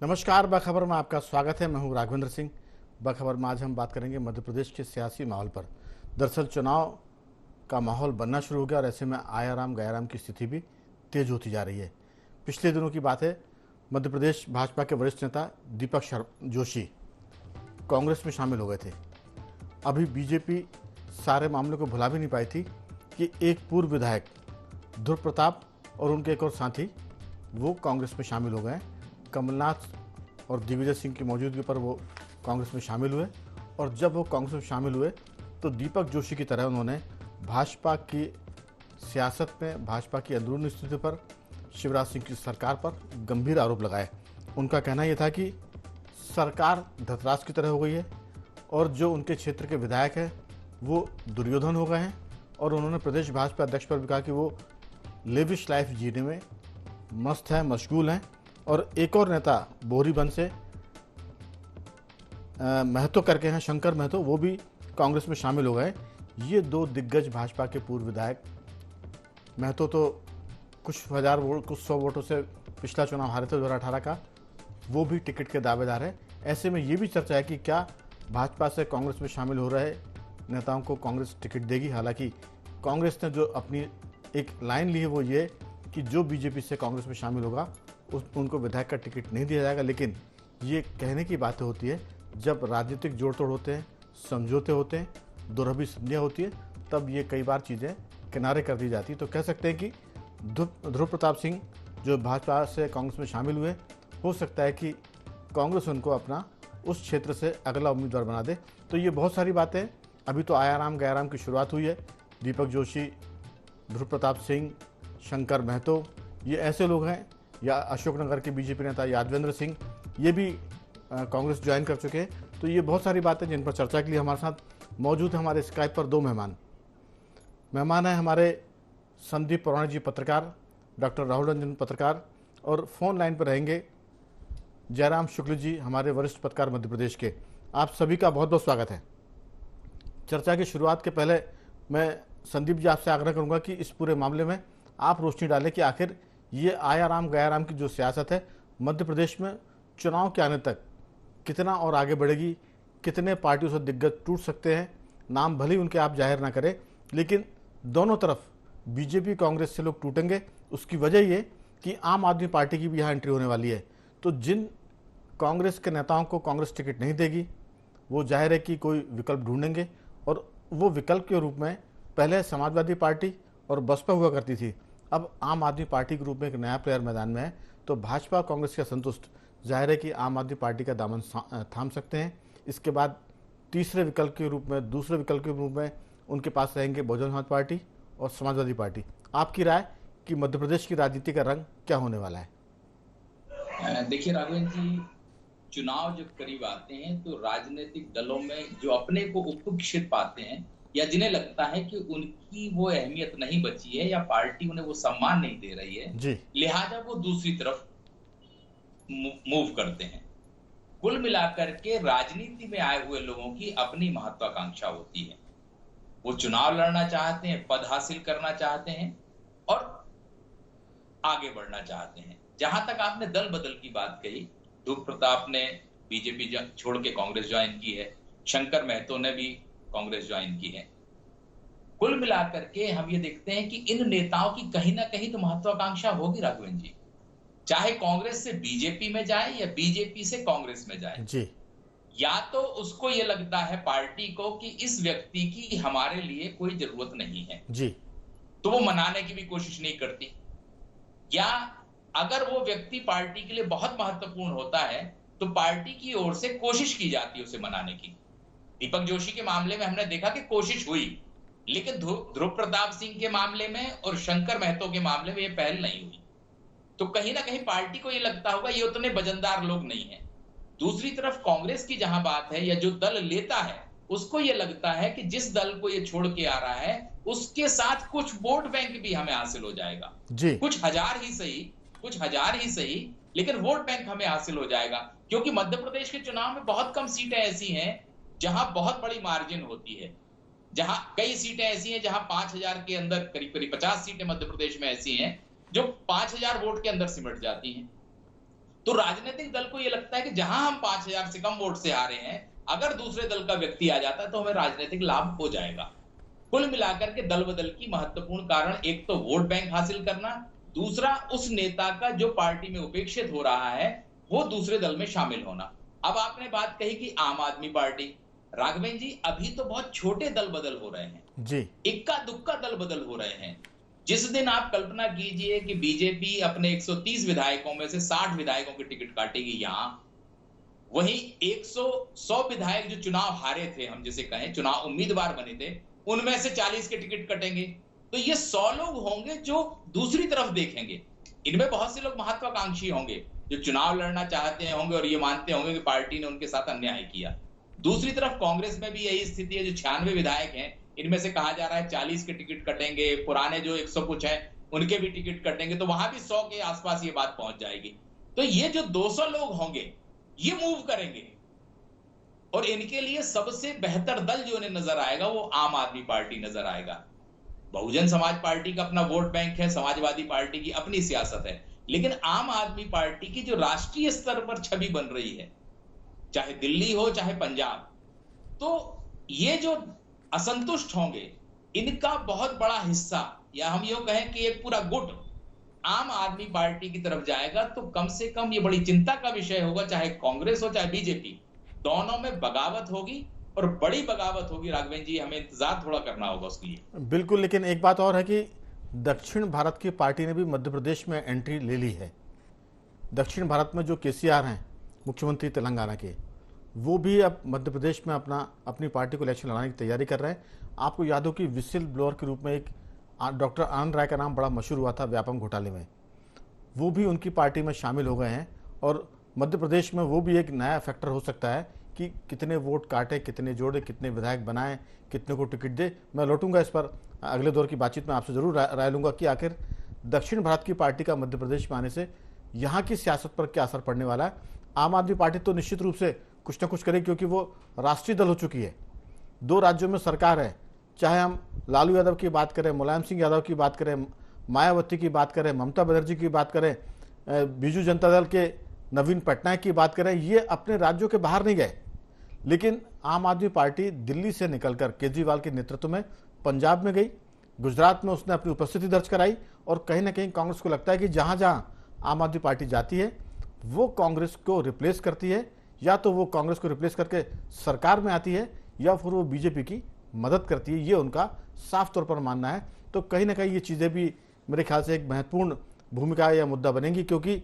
नमस्कार, बखबर में आपका स्वागत है। मैं हूं राघवेंद्र सिंह। बखबर में आज हम बात करेंगे मध्य प्रदेश के सियासी माहौल पर। दरअसल चुनाव का माहौल बनना शुरू हो गया और ऐसे में आयाराम गयाराम की स्थिति भी तेज होती जा रही है। पिछले दिनों की बात है, मध्य प्रदेश भाजपा के वरिष्ठ नेता दीपक जोशी कांग्रेस में शामिल हो गए थे। अभी बीजेपी सारे मामलों को भुला भी नहीं पाई थी कि एक पूर्व विधायक ध्रुव प्रताप और उनके एक और साथी वो कांग्रेस में शामिल हो गए। कमलनाथ और दिग्विजय सिंह की मौजूदगी पर वो कांग्रेस में शामिल हुए और जब वो कांग्रेस में शामिल हुए तो दीपक जोशी की तरह उन्होंने भाजपा की सियासत में, भाजपा की अंदरूनी स्थिति पर, शिवराज सिंह की सरकार पर गंभीर आरोप लगाए। उनका कहना यह था कि सरकार धतराज की तरह हो गई है और जो उनके क्षेत्र के विधायक हैं वो दुर्योधन हो गए हैं। और उन्होंने प्रदेश भाजपा अध्यक्ष पर भी कहा कि वो लेविश लाइफ जीने में मस्त हैं, मशगूल हैं। और एक और नेता बोरीबंद से महतो करके हैं, शंकर महतो, वो भी कांग्रेस में शामिल हो गए। ये दो दिग्गज भाजपा के पूर्व विधायक, महतो तो कुछ हजार वोट, कुछ 100 वोटों से पिछला चुनाव हारे थे 2018 का, वो भी टिकट के दावेदार है। ऐसे में ये भी चर्चा है कि क्या भाजपा से कांग्रेस में शामिल हो रहे नेताओं को कांग्रेस टिकट देगी। हालांकि कांग्रेस ने जो अपनी एक लाइन ली है वो ये कि जो बीजेपी से कांग्रेस में शामिल होगा उनको विधायक का टिकट नहीं दिया जाएगा। लेकिन ये कहने की बातें होती है, जब राजनीतिक जोड़ तोड़ होते हैं, समझौते होते हैं, दुरहबी संधियाँ होती है, तब ये कई बार चीज़ें किनारे कर दी जाती। तो कह सकते हैं कि ध्रुव प्रताप सिंह जो भाजपा से कांग्रेस में शामिल हुए, हो सकता है कि कांग्रेस उनको अपना उस क्षेत्र से अगला उम्मीदवार बना दे। तो ये बहुत सारी बातें, अभी तो आयाराम गयाराम की शुरुआत हुई है। दीपक जोशी, ध्रुव प्रताप सिंह, शंकर महतो, ये ऐसे लोग हैं, या अशोकनगर के बीजेपी नेता यादवेंद्र सिंह, ये भी कांग्रेस ज्वाइन कर चुके हैं। तो ये बहुत सारी बातें जिन पर चर्चा के लिए हमारे साथ मौजूद है हमारे स्काइप पर दो मेहमान हैं हमारे संदीप पुराणी जी पत्रकार, डॉक्टर राहुल रंजन पत्रकार, और फोन लाइन पर रहेंगे जयराम शुक्ल जी, हमारे वरिष्ठ पत्रकार मध्य प्रदेश के। आप सभी का बहुत बहुत स्वागत है। चर्चा की शुरुआत के पहले मैं संदीप जी आपसे आग्रह करूंगा कि इस पूरे मामले में आप रोशनी डालें कि आखिर ये आयाराम गयाराम की जो सियासत है मध्य प्रदेश में चुनाव के आने तक कितना और आगे बढ़ेगी, कितने पार्टियों से दिग्गज टूट सकते हैं। नाम भले ही उनके आप जाहिर ना करें, लेकिन दोनों तरफ बीजेपी कांग्रेस से लोग टूटेंगे। उसकी वजह ये कि आम आदमी पार्टी की भी यहाँ एंट्री होने वाली है। तो जिन कांग्रेस के नेताओं को कांग्रेस टिकट नहीं देगी वो जाहिर है कि कोई विकल्प ढूंढेंगे, और वो विकल्प के रूप में पहले समाजवादी पार्टी और बसपा हुआ करती थी, अब आम आदमी पार्टी के रूप में एक नया प्लेयर मैदान में है। तो भाजपा कांग्रेस के असंतुष्ट जाहिर है कि आम आदमी पार्टी का दामन थाम सकते हैं। इसके बाद तीसरे विकल्प के रूप में, दूसरे विकल्प के रूप में उनके पास रहेंगे बहुजन समाज पार्टी और समाजवादी पार्टी। आपकी राय कि मध्य प्रदेश की राजनीति का रंग क्या होने वाला है? देखिए राघवेंद्र जी, चुनाव जब करीब आते हैं तो राजनीतिक दलों में जो अपने को उपेक्षित पाते हैं या जिन्हें लगता है कि उनकी वो अहमियत नहीं बची है या पार्टी उन्हें वो सम्मान नहीं दे रही है, लिहाजा वो दूसरी तरफ मूव करते हैं। कुल मिलाकर के राजनीति में आए हुए लोगों की अपनी महत्वाकांक्षा होती है। वो चुनाव लड़ना चाहते हैं, पद हासिल करना चाहते हैं और आगे बढ़ना चाहते हैं। जहां तक आपने दल बदल की बात कही, ध्रुव प्रताप ने बीजेपी छोड़ के कांग्रेस ज्वाइन की है, शंकर महतो ने भी कांग्रेस ज्वाइन की है। कुल मिलाकर के हम ये देखते हैं कि इन नेताओं की कहीं ना कहीं तो महत्वाकांक्षा होगी राघवेंद्र जी, चाहे कांग्रेस से बीजेपी में जाए या बीजेपी से कांग्रेस में जाए जी। या तो उसको ये लगता है पार्टी को कि इस व्यक्ति की हमारे लिए कोई जरूरत नहीं है जी, तो वो मनाने की भी कोशिश नहीं करती, या अगर वो व्यक्ति पार्टी के लिए बहुत महत्वपूर्ण होता है तो पार्टी की ओर से कोशिश की जाती है उसे मनाने की। दीपक जोशी के मामले में हमने देखा कि कोशिश हुई, लेकिन ध्रुव प्रताप सिंह के मामले में और शंकर महतो के मामले में ये पहल नहीं हुई। तो कहीं ना कहीं पार्टी को ये लगता होगा ये उतने वजनदार लोग नहीं है। दूसरी तरफ कांग्रेस की जहां बात है या जो दल लेता है उसको ये लगता है कि जिस दल को ये छोड़ के आ रहा है उसके साथ कुछ वोट बैंक भी हमें हासिल हो जाएगा जी। कुछ हजार ही सही, लेकिन वोट बैंक हमें हासिल हो जाएगा। क्योंकि मध्य प्रदेश के चुनाव में बहुत कम सीटें ऐसी हैं जहां बहुत बड़ी मार्जिन होती है, जहां कई सीटें ऐसी हैं जहां 5,000 के अंदर करीब करीब 50 सीटें मध्य प्रदेश में ऐसी हैं जो 5,000 वोट के अंदर सिमट जाती हैं। तो राजनीतिक दल को यह लगता है कि जहां हम 5,000 से कम वोट से हारे हैं, अगर दूसरे दल का व्यक्ति आ जाता है तो हमें राजनीतिक लाभ हो जाएगा। कुल मिलाकर के दल बदल की महत्वपूर्ण कारण एक तो वोट बैंक हासिल करना, दूसरा उस नेता का जो पार्टी में उपेक्षित हो रहा है वो दूसरे दल में शामिल होना। अब आपने बात कही कि आम आदमी पार्टी, राघवेंद्र जी अभी तो बहुत छोटे दल बदल हो रहे हैं जी, इक्का दुक्का दल बदल हो रहे हैं। जिस दिन आप कल्पना कीजिए कि बीजेपी अपने 130 विधायकों में से 60 विधायकों की टिकट काटेगी यहां, वहीं 100 विधायक जो चुनाव हारे थे, हम जिसे कहें चुनाव उम्मीदवार बने थे, उनमें से 40 के टिकट कटेंगे, तो ये 100 लोग होंगे जो दूसरी तरफ देखेंगे। इनमें बहुत से लोग महत्वाकांक्षी होंगे जो चुनाव लड़ना चाहते होंगे और ये मानते होंगे कि पार्टी ने उनके साथ अन्याय किया। दूसरी तरफ कांग्रेस में भी यही स्थिति है, जो 96 विधायक हैं, इनमें से कहा जा रहा है 40 के टिकट कटेंगे, पुराने जो 100 कुछ है उनके भी टिकट कटेंगे, तो वहां भी 100 के आसपास ये बात पहुंच जाएगी। तो ये जो 200 लोग होंगे ये मूव करेंगे और इनके लिए सबसे बेहतर दल जो इन्हें नजर आएगा वो आम आदमी पार्टी नजर आएगा। बहुजन समाज पार्टी का अपना वोट बैंक है, समाजवादी पार्टी की अपनी सियासत है, लेकिन आम आदमी पार्टी की जो राष्ट्रीय स्तर पर छवि बन रही है, चाहे दिल्ली हो चाहे पंजाब, तो ये जो असंतुष्ट होंगे इनका बहुत बड़ा हिस्सा, या हम यूं कहें कि एक पूरा गुट आम आदमी पार्टी की तरफ जाएगा, तो कम से कम ये बड़ी चिंता का विषय होगा, चाहे कांग्रेस हो चाहे बीजेपी, दोनों में बगावत होगी और बड़ी बगावत होगी। राघवेंद्र जी हमें इंतजार थोड़ा करना होगा उसके लिए। बिल्कुल। लेकिन एक बात और है कि दक्षिण भारत की पार्टी ने भी मध्य प्रदेश में एंट्री ले ली है। दक्षिण भारत में जो केसीआर हैं मुख्यमंत्री तेलंगाना के, वो भी अब मध्य प्रदेश में अपनी पार्टी को इलेक्शन लड़ाने की तैयारी कर रहे हैं। आपको याद हो कि विसिल ब्लोअर के रूप में एक डॉक्टर आनंद राय का नाम बड़ा मशहूर हुआ था व्यापम घोटाले में, वो भी उनकी पार्टी में शामिल हो गए हैं। और मध्य प्रदेश में वो भी एक नया फैक्टर हो सकता है कि कितने वोट काटे, कितने जोड़े, कितने विधायक बनाए, कितने को टिकट दे। मैं लौटूंगा इस पर अगले दौर की बातचीत में, आपसे ज़रूर राय लूँगा कि आखिर दक्षिण भारत की पार्टी का मध्य प्रदेश में आने से यहाँ की सियासत पर क्या असर पड़ने वाला है। आम आदमी पार्टी तो निश्चित रूप से कुछ ना कुछ करेगी, क्योंकि वो राष्ट्रीय दल हो चुकी है, 2 राज्यों में सरकार है। चाहे हम लालू यादव की बात करें, मुलायम सिंह यादव की बात करें, मायावती की बात करें, ममता बनर्जी की बात करें, बीजू जनता दल के नवीन पटनायक की बात करें, ये अपने राज्यों के बाहर नहीं गए। लेकिन आम आदमी पार्टी दिल्ली से निकलकर केजरीवाल के नेतृत्व में पंजाब में गई, गुजरात में उसने अपनी उपस्थिति दर्ज कराई, और कहीं ना कहीं कांग्रेस को लगता है कि जहां जहां आम आदमी पार्टी जाती है वो कांग्रेस को रिप्लेस करती है, या तो वो कांग्रेस को रिप्लेस करके सरकार में आती है, या फिर वो बीजेपी की मदद करती है। ये उनका साफ तौर पर मानना है। तो कहीं ना कहीं ये चीज़ें भी मेरे ख्याल से एक महत्वपूर्ण भूमिका या मुद्दा बनेंगी, क्योंकि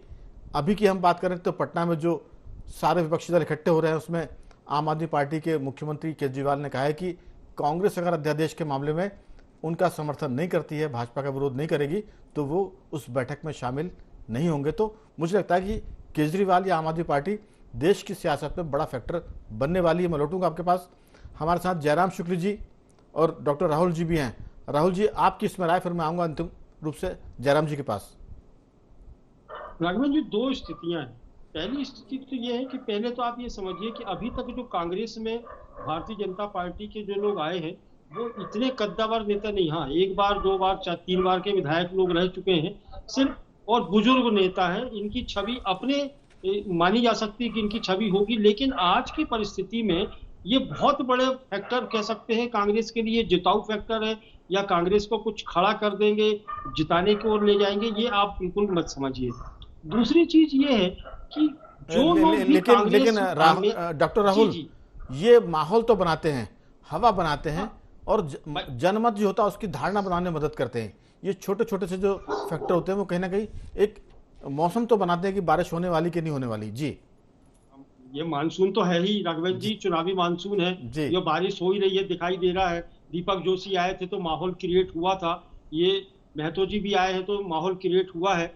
अभी की हम बात करें तो पटना में जो सारे विपक्षी दल इकट्ठे हो रहे हैं उसमें आम आदमी पार्टी के मुख्यमंत्री केजरीवाल ने कहा है कि कांग्रेस अगर अध्यादेश के मामले में उनका समर्थन नहीं करती है, भाजपा का विरोध नहीं करेगी, तो वो उस बैठक में शामिल नहीं होंगे। तो मुझे लगता है कि केजरीवाल या आम आदमी पार्टी देश की सियासत में बड़ा फैक्टर बनने वाली है। मैं लौटूंगा आपके पास। हमारे साथ जयराम शुक्ल जी और डॉक्टर राहुल जी भी हैं। राहुल जी, आपकी इसमें राय, फिर मैं आऊँगा अंतिम रूप से जयराम जी के पास। राघवेंद्र जी, 2 स्थितियां हैं। पहली स्थिति तो ये है कि पहले तो आप ये समझिए कि अभी तक जो कांग्रेस में भारतीय जनता पार्टी के जो लोग आए हैं वो इतने कद्दावर नेता नहीं, हाँ 1 बार 2 बार 3 बार के विधायक लोग रह चुके हैं सिर्फ, और बुजुर्ग नेता है। इनकी छवि अपने मानी जा सकती है कि इनकी छवि होगी, लेकिन आज की परिस्थिति में ये बहुत बड़े फैक्टर कह सकते हैं कांग्रेस के लिए, जिताऊ फैक्टर है, या कांग्रेस को कुछ खड़ा कर देंगे, जिताने की ओर ले जाएंगे, ये आप बिल्कुल मत समझिए। दूसरी चीज ये है कि जो लोग भी लेकिन डॉक्टर राहुल, ये माहौल तो बनाते हैं, हवा बनाते हैं, और जनमत जो होता है उसकी धारणा बनाने में मदद करते हैं। ये छोटे छोटे से जो फैक्टर होते हैं वो कहीं ना कहीं एक मौसम तो बनाते हैं कि बारिश होने वाली कि नहीं होने वाली। जी, ये मानसून तो है ही राघवेंद्र जी, चुनावी मानसून है, ये बारिश हो ही रही है, दिखाई दे रहा है। दीपक जोशी आए थे तो माहौल क्रिएट हुआ था, ये महतो जी भी आए हैं तो माहौल क्रिएट हुआ है।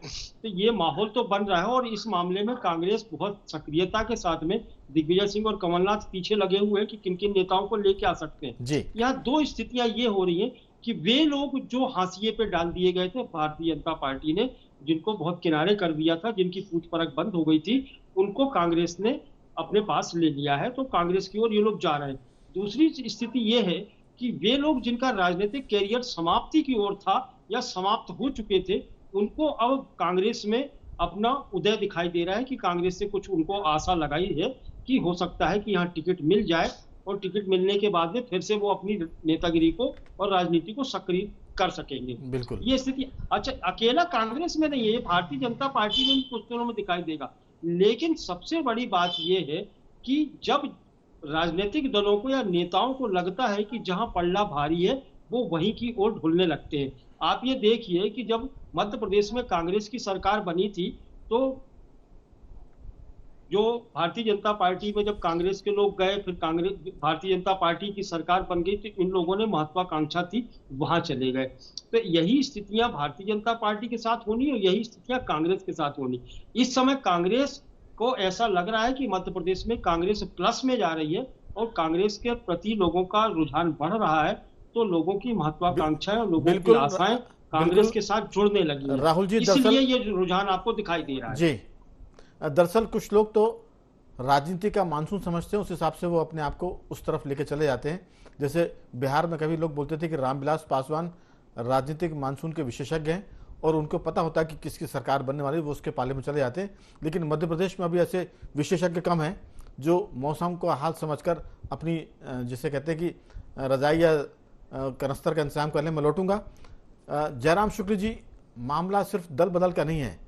तो ये माहौल तो बन रहा है, और इस मामले में कांग्रेस बहुत सक्रियता के साथ में, दिग्विजय सिंह और कमलनाथ पीछे लगे हुए हैं कि किन किन नेताओं को लेके आ सकते हैं। यहाँ 2 स्थितियां ये हो रही हैं कि वे लोग जो हाशिए पे डाल दिए गए थे भारतीय जनता पार्टी ने, जिनको बहुत किनारे कर दिया था, जिनकी पूछ परख बंद हो गई थी, उनको कांग्रेस ने अपने पास ले लिया है, तो कांग्रेस की ओर ये लोग जा रहे हैं। दूसरी स्थिति ये है कि वे लोग जिनका राजनीतिक कैरियर समाप्ति की ओर था या समाप्त हो चुके थे, उनको अब कांग्रेस में अपना उदय दिखाई दे रहा है कि कांग्रेस से कुछ उनको आशा लगाई है कि हो सकता है कि यहाँ टिकट मिल जाए, और टिकट मिलने के बाद में फिर से वो अपनी नेतागिरी को और राजनीति को सक्रिय कर सकेंगे। बिल्कुल। ये स्थिति अच्छा अकेला कांग्रेस में नहीं है, ये भारतीय जनता पार्टी में भी कुछ दिनों में दिखाई देगा। लेकिन सबसे बड़ी बात ये है कि जब राजनीतिक दलों को या नेताओं को लगता है कि जहां पल्ला भारी है वो वहीं की ओर ढुलने लगते हैं। आप ये देखिए कि जब मध्य प्रदेश में कांग्रेस की सरकार बनी थी, तो जो भारतीय जनता पार्टी में जब कांग्रेस के लोग गए, फिर कांग्रेस भारतीय जनता पार्टी की सरकार बन गई, तो इन लोगों ने महत्वाकांक्षा थी वहां चले गए। तो यही स्थितियां भारतीय जनता पार्टी के साथ होनी और यही स्थितियां कांग्रेस के साथ होनी। इस समय कांग्रेस को ऐसा लग रहा है कि मध्य प्रदेश में कांग्रेस प्लस में जा रही है और कांग्रेस के प्रति लोगों का रुझान बढ़ रहा है, तो लोगों की महत्वाकांक्षाएं और लोगों की आशाएं कांग्रेस के साथ जुड़ने लगी है। राहुल जी, इसलिए ये रुझान आपको दिखाई दे रहा है। जी, दरअसल कुछ लोग तो राजनीति का मानसून समझते हैं, उस हिसाब से वो अपने आप को उस तरफ लेके चले जाते हैं। जैसे बिहार में कभी लोग बोलते थे कि रामविलास पासवान राजनीतिक मानसून के विशेषज्ञ हैं और उनको पता होता है कि किसकी सरकार बनने वाली, वो उसके पाले में चले जाते हैं। लेकिन मध्य प्रदेश में अभी ऐसे विशेषज्ञ कम हैं जो मौसम को हाल समझकर अपनी जिसे कहते हैं कि रजाई या कनस्तर का इंतजाम कर लें। मैं लौटूंगा जयराम शुक्ल जी, मामला सिर्फ दल बदल का नहीं है,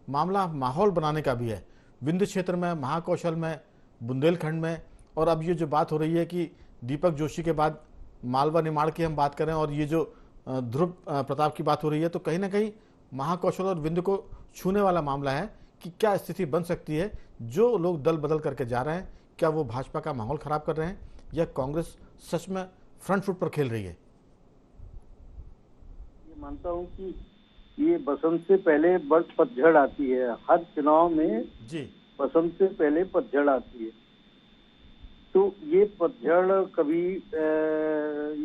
मामला माहौल बनाने का भी है। विंध्य क्षेत्र में, महाकौशल में, बुंदेलखंड में, और अब ये जो बात हो रही है कि दीपक जोशी के बाद मालवा निमाड़ की हम बात करें और ये जो ध्रुव प्रताप की बात हो रही है, तो कहीं ना कहीं महाकौशल और विंध्य को छूने वाला मामला है कि क्या स्थिति बन सकती है। जो लोग दल बदल करके जा रहे हैं, क्या वो भाजपा का माहौल खराब कर रहे हैं या कांग्रेस सच में फ्रंट फुट पर खेल रही है? ये मानता हूँ कि ये बसंत से पहले पतझड़ आती है। हर चुनाव में जी बसंत से पहले पतझड़ आती है। तो ये पतझड़ कभी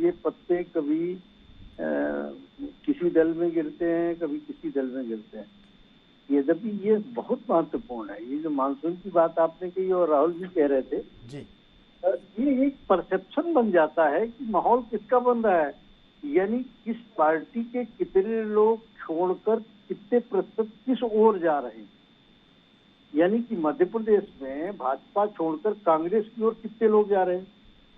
ये पत्ते कभी किसी दल में गिरते हैं, कभी किसी दल में गिरते हैं। यद्यपि ये बहुत महत्वपूर्ण है। ये जो मानसून की बात आपने कही और राहुल जी कह रहे थे जी, ये एक परसेप्शन बन जाता है कि माहौल किसका बन रहा है, यानी किस पार्टी के कितने लोग छोड़कर कितने प्रतिशत किस ओर जा रहे हैं। यानी कि मध्य प्रदेश में भाजपा छोड़कर कांग्रेस की ओर कितने लोग जा रहे हैं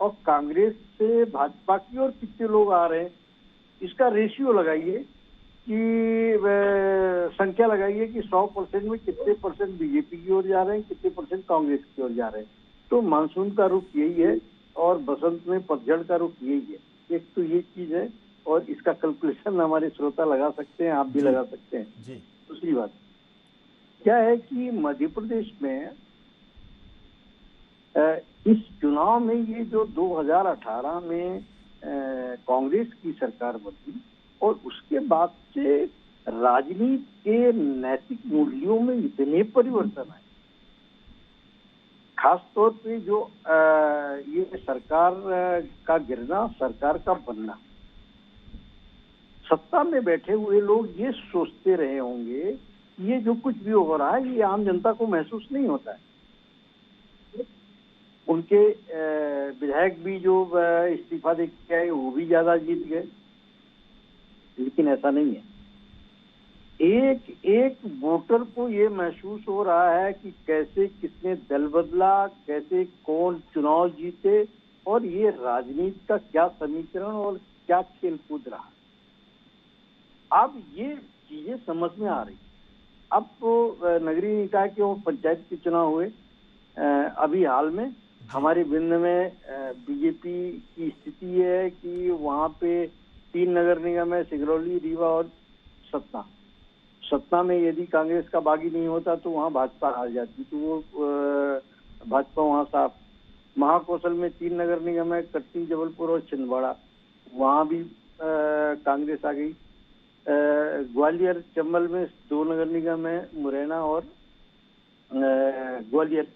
और कांग्रेस से भाजपा की ओर कितने लोग आ रहे हैं। इसका रेशियो लगाइए कि संख्या लगाइए कि 100% में कितने परसेंट बीजेपी की ओर जा रहे हैं, कितने परसेंट कांग्रेस की ओर जा रहे हैं। तो मानसून का रुख यही है और बसंत में पतझड़ का रुख यही है। एक तो ये चीज है और इसका कैलकुलेशन हमारे श्रोता लगा सकते हैं, आप भी लगा सकते हैं जी। दूसरी बात क्या है कि मध्य प्रदेश में इस चुनाव में ये जो 2018 में कांग्रेस की सरकार बनी और उसके बाद से राजनीति के नैतिक मूल्यों में इतने परिवर्तन आए, खास तौर पे जो ये सरकार का गिरना, सरकार का बनना। सत्ता में बैठे हुए लोग ये सोचते रहे होंगे ये जो कुछ भी हो रहा है ये आम जनता को महसूस नहीं होता है। उनके विधायक भी जो इस्तीफा दे के आए वो भी ज्यादा जीत गए, लेकिन ऐसा नहीं है। एक एक वोटर को ये महसूस हो रहा है कि कैसे किसने दल बदला, कैसे कौन चुनाव जीते और ये राजनीति का क्या समीकरण और क्या खेल कूद रहा। अब ये चीजें समझ में आ रही। अब तो नगरीय निकाय के और पंचायत के चुनाव हुए अभी हाल में हमारे विंध्य में बीजेपी की स्थिति है कि वहां पे 3 नगर निगम है, सिगरौली, रीवा और सतना। सतना में यदि कांग्रेस का बागी नहीं होता तो वहां भाजपा हार जाती, तो वो भाजपा वहां साफ। महाकौशल में 3 नगर निगम है, कटनी, जबलपुर और छिंदवाड़ा, वहां भी कांग्रेस आ गई। ग्वालियर चंबल में 2 नगर निगम है, मुरैना और ग्वालियर,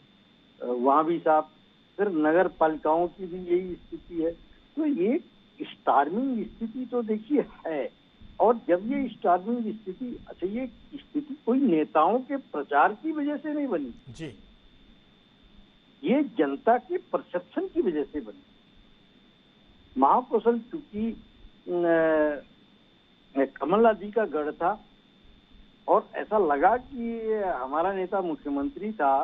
वहां भी साफ। फिर नगर पालिकाओं की भी यही स्थिति है। तो ये स्टार्मिंग स्थिति तो देखिए है। और जब ये स्टार्मिंग स्थिति, अच्छा ये स्थिति कोई नेताओं के प्रचार की वजह से नहीं बनी जी, ये जनता के परसेप्शन की वजह से बनी। महाकौशल चूंकि कमलनाथ जी का गढ़ था और ऐसा लगा कि हमारा नेता मुख्यमंत्री था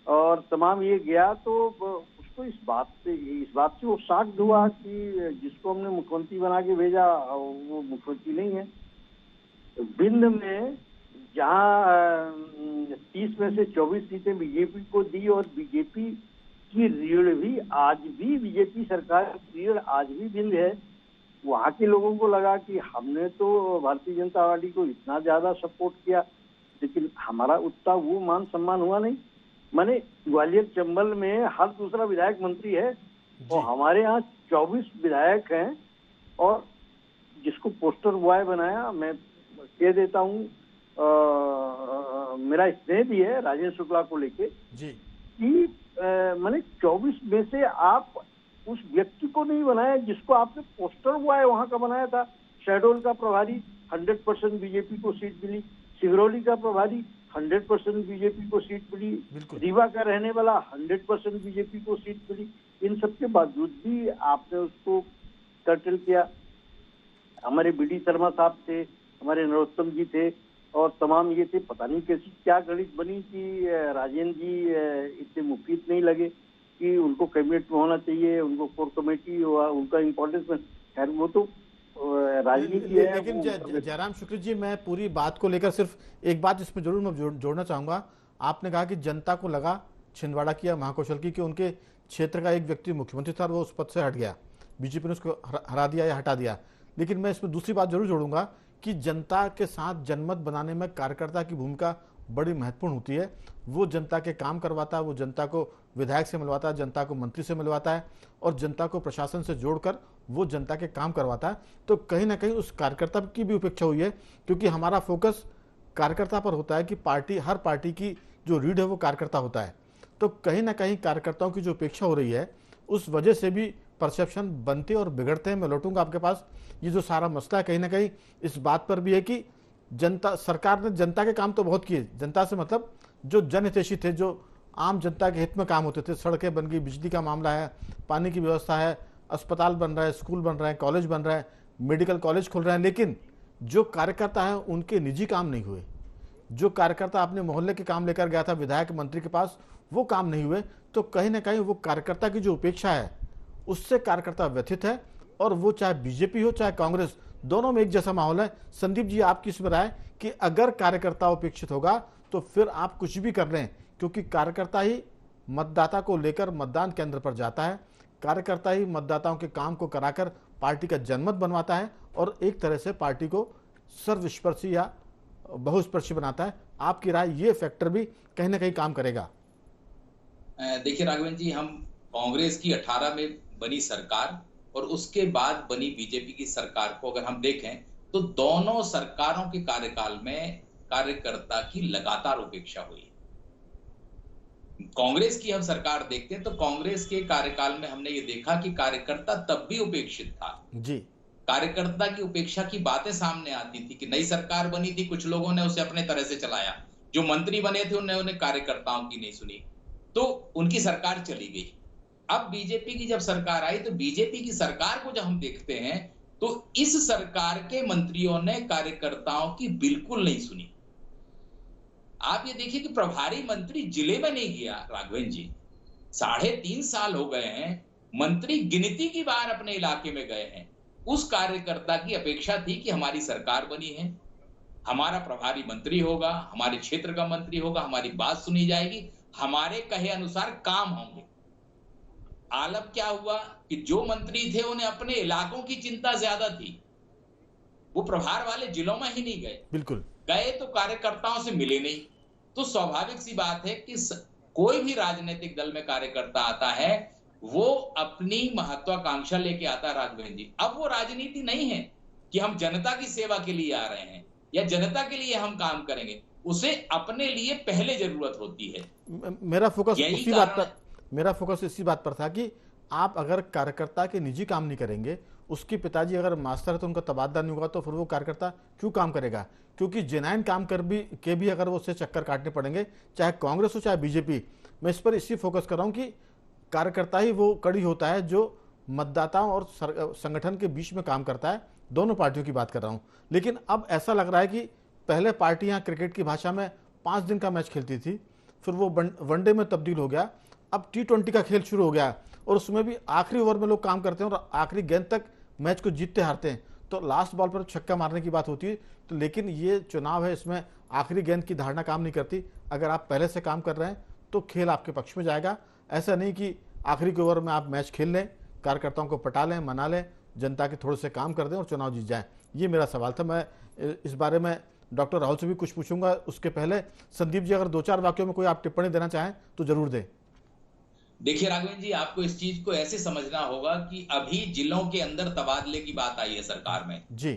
और तमाम ये गया तो उसको इस बात से वो शॉक्ड हुआ कि जिसको हमने मुख्यमंत्री बना के भेजा वो मुख्यमंत्री नहीं है। बिंद में जहां 30 में से 24 सीटें बीजेपी को दी और बीजेपी की रीढ़ भी आज भी, बीजेपी सरकार की रीढ़ आज भी बिंद है, वहां के लोगों को लगा कि हमने तो भारतीय जनता पार्टी को इतना ज्यादा सपोर्ट किया, लेकिन हमारा उतना वो मान सम्मान हुआ नहीं। माने ग्वालियर चंबल में हर दूसरा विधायक मंत्री है और हमारे यहाँ 24 विधायक हैं। और जिसको पोस्टर बॉय बनाया, मैं कह देता हूँ, मेरा स्नेह भी है राजेंद्र शुक्ला को लेके कि माने 24 में से आप उस व्यक्ति को नहीं बनाया जिसको आपने पोस्टर बॉय वहां का बनाया था। शहडोल का प्रभारी 100% बीजेपी को सीट मिली, सिंगरौली का प्रभारी 100% बीजेपी को सीट मिली, रीवा का रहने वाला 100% बीजेपी को सीट मिली। इन सब के बावजूद भी आपने उसको कर्टल किया। हमारे बीडी शर्मा साहब थे, हमारे नरोत्तम जी थे और तमाम ये थे, पता नहीं कैसी क्या गणित बनी कि राजेंद्र जी इतने मुफीद नहीं लगे कि उनको कैबिनेट में होना चाहिए, उनको कोर कमेटी हुआ, उनका इम्पोर्टेंस में। खैर वो तो राजनीति है। लेकिन जयराम शुक्ल जी, मैं पूरी बात को लेकर सिर्फ एक बात इसमें जरूर मैं जोड़ना चाहूंगा। आपने कहा कि जनता को लगा छिंदवाड़ा की या महाकौशल की कि उनके क्षेत्र का एक व्यक्ति मुख्यमंत्री था और वो उस पद से हट गया, बीजेपी ने उसको हरा दिया या हटा दिया। लेकिन मैं इसमें दूसरी बात जरूर जोड़ूंगा कि जनता के साथ जनमत बनाने में कार्यकर्ता की भूमिका बड़ी महत्वपूर्ण होती है। वो जनता के काम करवाता है, वो जनता को विधायक से मिलवाता है, जनता को मंत्री से मिलवाता है और जनता को प्रशासन से जोड़कर वो जनता के काम करवाता है। तो कहीं ना कहीं उस कार्यकर्ता की भी उपेक्षा हुई है, क्योंकि हमारा फोकस कार्यकर्ता पर होता है कि पार्टी, हर पार्टी की जो रीढ़ है वो कार्यकर्ता होता है। तो कहीं ना कहीं कार्यकर्ताओं की जो उपेक्षा हो रही है उस वजह से भी परसेप्शन बनते और बिगड़ते हैं। मैं लौटूंगा आपके पास। ये जो सारा मसला है कहीं ना कहीं इस बात पर भी है कि जनता, सरकार ने जनता के काम तो बहुत किए, जनता से मतलब जो जनहितैषी थे, जो आम जनता के हित में काम होते थे, सड़कें बन गई, बिजली का मामला है, पानी की व्यवस्था है, अस्पताल बन रहा है, स्कूल बन रहे हैं, कॉलेज बन रहा है, मेडिकल कॉलेज खुल रहे हैं। लेकिन जो कार्यकर्ता है उनके निजी काम नहीं हुए। जो कार्यकर्ता अपने मोहल्ले के काम लेकर गया था विधायक मंत्री के पास, वो काम नहीं हुए। तो कहीं ना कहीं वो कार्यकर्ता की जो उपेक्षा है उससे कार्यकर्ता व्यथित है। और वो चाहे बीजेपी हो चाहे कांग्रेस, दोनों में एक जैसा माहौल है। संदीप जी, आपकी इसमें राय कि अगर कार्यकर्ता उपेक्षित होगा तो फिर आप कुछ भी कर लें, क्योंकि कार्यकर्ता ही मतदाता को लेकर मतदान केंद्र पर जाता है, कार्यकर्ता ही मतदाताओं के काम को कराकर पार्टी का जनमत बनवाता है और एक तरह से पार्टी को सर्वस्पर्शी या बहुस्पर्शी बनाता है। आपकी राय, ये फैक्टर भी कहीं ना कहीं काम करेगा? देखिए राघवेंद्र जी, हम कांग्रेस की 18 में बनी सरकार और उसके बाद बनी बीजेपी की सरकार को अगर हम देखें तो दोनों सरकारों के कार्यकाल में कार्यकर्ता की लगातार उपेक्षा हुई। कांग्रेस की हम सरकार देखते हैं तो कांग्रेस के कार्यकाल में हमने ये देखा कि कार्यकर्ता तब भी उपेक्षित था जी। कार्यकर्ता की उपेक्षा की बातें सामने आती थी कि नई सरकार बनी थी, कुछ लोगों ने उसे अपने तरह से चलाया, जो मंत्री बने थे उन्होंने कार्यकर्ताओं की नहीं सुनी, तो उनकी सरकार चली गई। अब बीजेपी की जब सरकार आई तो बीजेपी की सरकार को जब हम देखते हैं तो इस सरकार के मंत्रियों ने कार्यकर्ताओं की बिल्कुल नहीं सुनी। आप ये देखिए कि प्रभारी मंत्री जिले में नहीं गया राघवेंद्र जी, 3.5 साल हो गए हैं, मंत्री गिनती की बार अपने इलाके में गए हैं। उस कार्यकर्ता की अपेक्षा थी कि हमारी सरकार बनी है, हमारा प्रभारी मंत्री होगा, हमारे क्षेत्र का मंत्री होगा, हमारी बात सुनी जाएगी, हमारे कहे अनुसार काम होंगे। आलम क्या हुआ कि जो मंत्री थे उन्हें अपने इलाकों की चिंता ज्यादा थी, वो प्रभार वाले जिलों में ही नहीं गए। बिल्कुल गए तो कार्यकर्ताओं से मिले नहीं। तो स्वाभाविक सी बात है कि कोई भी राजनीतिक दल में कार्यकर्ता आता है वो अपनी महत्वाकांक्षा लेके आता है राघवेंद्र जी। अब वो राजनीति नहीं है कि हम जनता की सेवा के लिए आ रहे हैं या जनता के लिए हम काम करेंगे, उसे अपने लिए पहले जरूरत होती है। मेरा फोकस इसी बात पर था कि आप अगर कार्यकर्ता के निजी काम नहीं करेंगे, उसके पिताजी अगर मास्टर है तो उनका तबादला नहीं होगा, तो फिर वो कार्यकर्ता क्यों काम करेगा? क्योंकि जेन्युइन काम के भी अगर वो उससे चक्कर काटने पड़ेंगे, चाहे कांग्रेस हो चाहे बीजेपी। मैं इस पर इसी फोकस कर रहा हूँ कि कार्यकर्ता ही वो कड़ी होता है जो मतदाताओं और संगठन के बीच में काम करता है। दोनों पार्टियों की बात कर रहा हूँ। लेकिन अब ऐसा लग रहा है कि पहले पार्टियां क्रिकेट की भाषा में 5 दिन का मैच खेलती थी, फिर वो वनडे में तब्दील हो गया, अब T20 का खेल शुरू हो गया और उसमें भी आखिरी ओवर में लोग काम करते हैं और आखिरी गेंद तक मैच को जीतते हारते हैं। तो लास्ट बॉल पर छक्का मारने की बात होती है, तो लेकिन ये चुनाव है, इसमें आखिरी गेंद की धारणा काम नहीं करती। अगर आप पहले से काम कर रहे हैं तो खेल आपके पक्ष में जाएगा। ऐसा नहीं कि आखिरी के ओवर में आप मैच खेल लें, कार्यकर्ताओं को पटा लें, मना लें, जनता के थोड़े से काम कर दें और चुनाव जीत जाएं। ये मेरा सवाल था। मैं इस बारे में डॉक्टर राहुल से भी कुछ पूछूंगा, उसके पहले संदीप जी अगर 2-4 वाक्यों में कोई आप टिप्पणी देना चाहें तो जरूर दें। देखिए राघवेंद्र जी, आपको इस चीज को ऐसे समझना होगा कि अभी जिलों के अंदर तबादले की बात आई है सरकार में जी।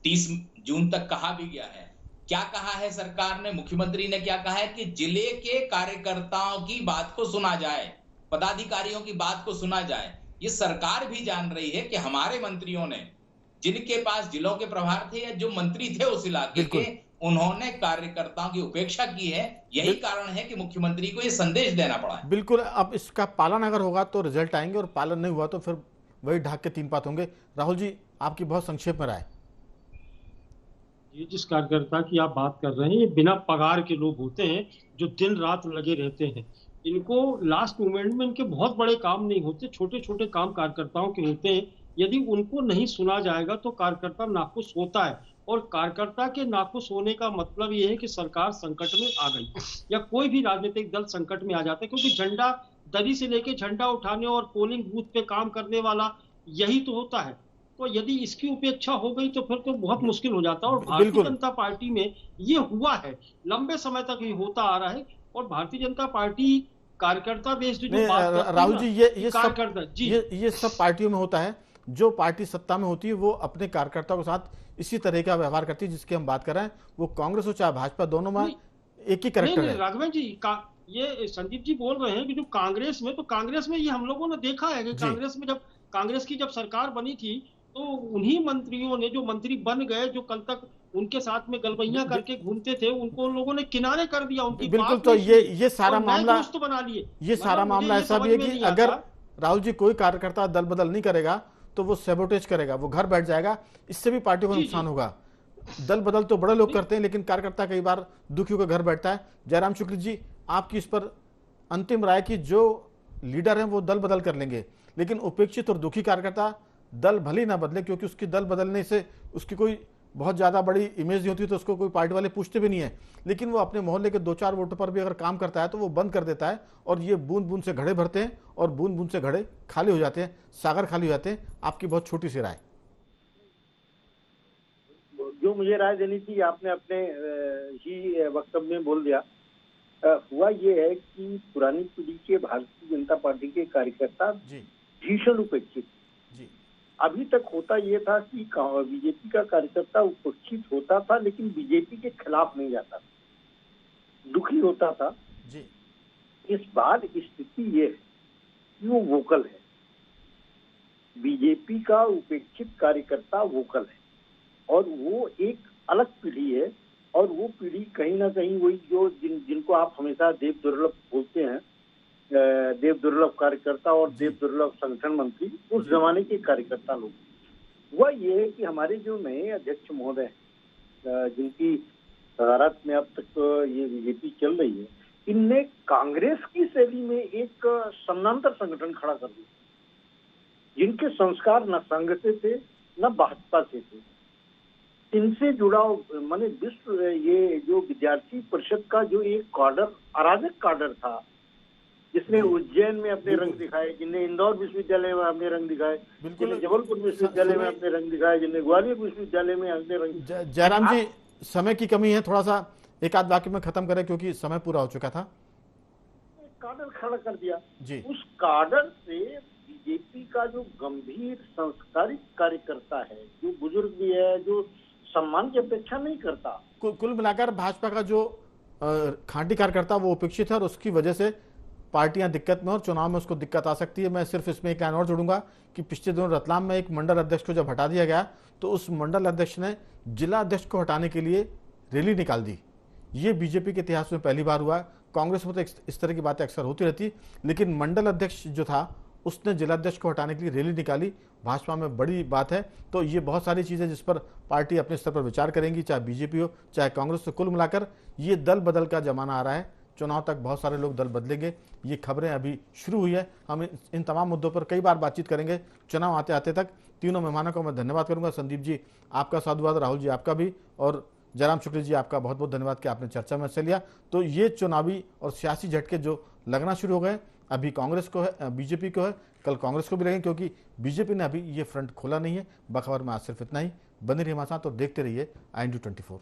30 जून तक कहा भी गया है। क्या कहा है सरकार ने, मुख्यमंत्री ने क्या कहा है कि जिले के कार्यकर्ताओं की बात को सुना जाए, पदाधिकारियों की बात को सुना जाए। ये सरकार भी जान रही है कि हमारे मंत्रियों ने, जिनके पास जिलों के प्रभार थे या जो मंत्री थे उस इलाके के, उन्होंने कार्यकर्ताओं की उपेक्षा की है। यही कारण है कि मुख्यमंत्री को यह संदेश देना पड़ा है। बिल्कुल, अब इसका पालन अगर होगा तो रिजल्ट आएंगे और पालन नहीं हुआ तो फिर वही ढाक के 3 पात होंगे। राहुल जी, आपकी बहुत संक्षेप में राय। ये जिस कार्यकर्ता की आप बात कर रहे हैं, ये बिना पगार के लोग होते हैं जो दिन रात लगे रहते हैं। इनको लास्ट मोमेंट में इनके बहुत बड़े काम नहीं होते, छोटे छोटे काम कार्यकर्ताओं के होते हैं। यदि उनको नहीं सुना जाएगा तो कार्यकर्ता नाखुश होता है, और कार्यकर्ता के नाखुश होने का मतलब ये है कि सरकार संकट में आ गई या कोई भी राजनीतिक दल संकट में आ जाता है। क्योंकि झंडा दरी से लेके झंडा उठाने और पोलिंग बूथ पे काम करने वाला यही तो होता है। तो यदि इसकी उपेक्षा हो गई तो फिर तो बहुत मुश्किल हो जाता है। और भारतीय जनता पार्टी में ये हुआ है, लंबे समय तक ये होता आ रहा है। और भारतीय जनता पार्टी कार्यकर्ता बेस्ड जो बात करती है, राहुल जी, ये सब पार्टियों में होता है। जो पार्टी सत्ता में होती है वो अपने कार्यकर्ताओं के साथ इसी तरह का व्यवहार करती है जिसकी हम बात कर रहे हैं। वो कांग्रेस हो चाहे भाजपा, दोनों में एक ही कैरेक्टर है। राघवेंद्र जी, ये संदीप जी बोल रहे हैं कि जो कांग्रेस में, तो कांग्रेस में ये हम लोगों ने देखा है कि कांग्रेस में जब कांग्रेस की जब सरकार बनी थी तो उन्हीं मंत्रियों ने, जो मंत्री बन गए, जो कल तक उनके साथ में गलबैया करके घूमते थे, उनको उन लोगों ने किनारे कर दिया, उनकी बिल्कुल। तो ये सारा मामला बना लिए। ये सारा मामला ऐसा भी है कि अगर राहुल जी कोई कार्यकर्ता दल बदल नहीं करेगा तो वो सैबोटेज करेगा, वो घर बैठ जाएगा, इससे भी पार्टी को नुकसान होगा। दल बदल तो बड़े लोग करते हैं, लेकिन कार्यकर्ता कई बार दुखी होकर घर बैठता है। जयराम शुक्ल जी, आपकी इस पर अंतिम राय की, जो लीडर हैं वो दल बदल कर लेंगे, लेकिन उपेक्षित और दुखी कार्यकर्ता दल भले ना बदले, क्योंकि उसकी दल बदलने से उसकी कोई बहुत ज्यादा बड़ी इमेज नहीं होती, तो उसको कोई पार्टी वाले पूछते भी नहीं है। लेकिन वो अपने मोहल्ले के 2-4 वोटों पर भी अगर काम करता है तो वो बंद कर देता है, और ये बूंद बूंद से घड़े भरते हैं और बूंद बूंद से घड़े खाली हो जाते हैं, सागर खाली हो जाते हैं। आपकी बहुत छोटी सी राय। जो मुझे राय देनी थी आपने अपने ही वक्तव्य में बोल दिया। हुआ ये है कि पुरानी पीढ़ी के भारतीय जनता पार्टी के कार्यकर्ता भीषण उपेक्षित। अभी तक होता ये था कि बीजेपी का कार्यकर्ता उपेक्षित होता था, लेकिन बीजेपी के खिलाफ नहीं जाता, दुखी होता था जी। इस बार स्थिति ये है कि वो वोकल है। बीजेपी का उपेक्षित कार्यकर्ता वोकल है, और वो एक अलग पीढ़ी है। और वो पीढ़ी कहीं ना कहीं वही जो जिनको आप हमेशा देव दुर्लभ बोलते हैं, देव दुर्लभ कार्यकर्ता और देव दुर्लभ संगठन मंत्री, उस जमाने के कार्यकर्ता लोग। वह ये है कि हमारे जो नए अध्यक्ष महोदय हैं, जिनकी सदारत में अब तक ये बीजेपी चल रही है, इनने कांग्रेस की शैली में एक समानांतर संगठन खड़ा कर दिया, जिनके संस्कार न संघ से थे न भाजपा से थे। इनसे जुड़ाव माने विश्व, ये जो विद्यार्थी परिषद का जो एक काडर, अराजक काडर था, जिसने उज्जैन में अपने रंग दिखाए, जिनने इंदौर विश्वविद्यालय में अपने रंग दिखाए, जिन्हें जबलपुर विश्वविद्यालय में अपने रंग दिखाए, जिन्हें ग्वालियर विश्वविद्यालय में अपने रंग। जयराम जी, समय की कमी है, थोड़ा सा एक आध वाक्य में खत्म करें क्योंकि समय पूरा हो चुका था। काडर खड़ा कर दिया जी। उस काडर से बीजेपी का जो गंभीर संस्कारित कार्यकर्ता है, जो बुजुर्ग भी है, जो सम्मान की अपेक्षा नहीं करता, कुल मिलाकर भाजपा का जो खांटी कार्यकर्ता वो उपेक्षित है, और उसकी वजह से पार्टियां दिक्कत में और चुनाव में उसको दिक्कत आ सकती है। मैं सिर्फ इसमें एक लाइन और जोड़ूंगा कि पिछले दिनों रतलाम में एक मंडल अध्यक्ष को जब हटा दिया गया तो उस मंडल अध्यक्ष ने जिला अध्यक्ष को हटाने के लिए रैली निकाल दी। ये बीजेपी के इतिहास में पहली बार हुआ। कांग्रेस में तो इस तरह की बातें अक्सर होती रहती, लेकिन मंडल अध्यक्ष जो था उसने जिलाध्यक्ष को हटाने के लिए रैली निकाली, भाजपा में बड़ी बात है। तो ये बहुत सारी चीज़ें जिस पर पार्टी अपने स्तर पर विचार करेंगी, चाहे बीजेपी हो चाहे कांग्रेस। तो कुल मिलाकर ये दल बदल का जमाना आ रहा है, चुनाव तक बहुत सारे लोग दल बदलेंगे। ये खबरें अभी शुरू हुई है, हम इन तमाम मुद्दों पर कई बार बातचीत करेंगे चुनाव आते आते तक। तीनों मेहमानों को मैं धन्यवाद करूंगा। संदीप जी आपका साधुवाद, राहुल जी आपका भी, और जयराम शुक्ल जी आपका बहुत बहुत धन्यवाद कि आपने चर्चा में हिस्सा लिया। तो ये चुनावी और सियासी झटके जो लगना शुरू हो गए, अभी कांग्रेस को है, बीजेपी को है, कल कांग्रेस को भी लगेंगे, क्योंकि बीजेपी ने अभी ये फ्रंट खोला नहीं है। बखबर में आज सिर्फ इतना ही। बने रहिए हमारे साथ और देखते रहिए IND24।